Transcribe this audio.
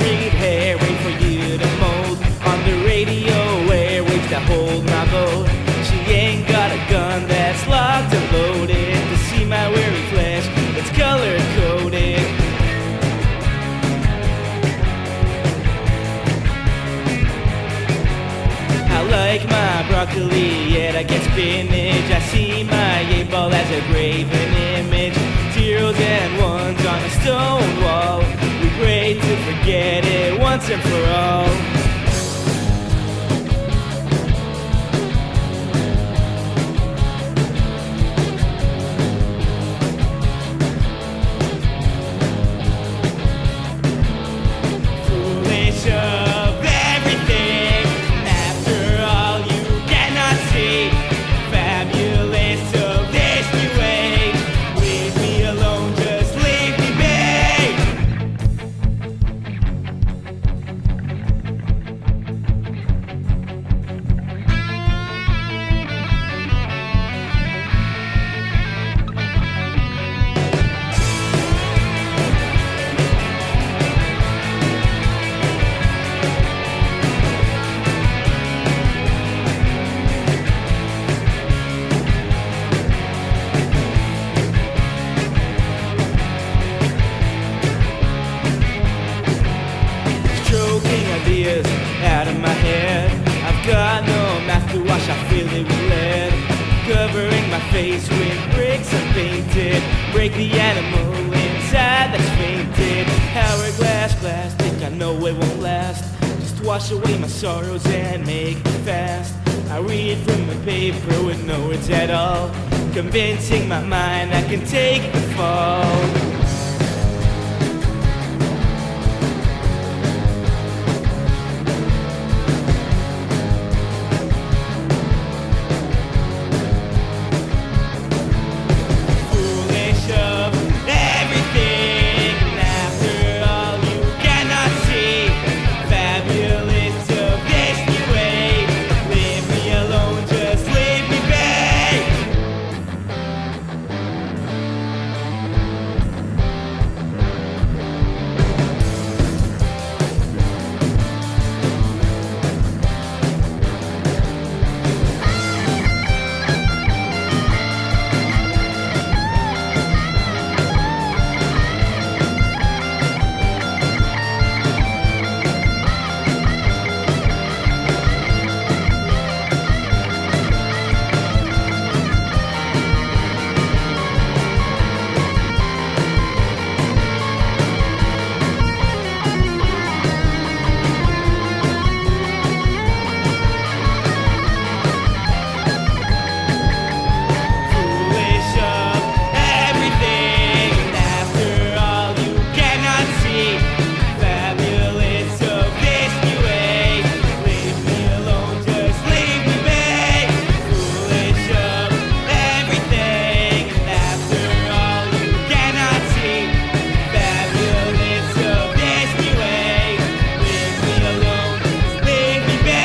braid hair, wait for you to mold. On the radio, airwaves that hold my vote. She ain't got a gun that's locked and loaded. To see my weary flesh, it's color coded. I like my broccoli, yet I get spinach. I see my 8-ball as a graven image. Zeros and ones on a stone wall. We pray to forget it once and for all. Foolish of everything, after all you cannot see. Fabulous of this new age, leave me alone, just leave me be. Stroking ideas out of my head. I've got no mouth to wash, I fill it with lead. Covering my face with bricks and painted. Break the animal inside that's fainted. Hourglass plastic, I know it won't last. Just wash away my sorrows and make it fast. I read from the paper with no words at all, convincing my mind I can take the fall. Foolish of everything, after all you cannot see. Fabulous of this new age, leave me alone, just leave me be. Foolish of everything, after all you cannot see. Fabulous of this new age, leave me alone, just leave me be. Foolish of everything, after all you cannot see. Fabulous of this new age, leave me alone, just leave me be.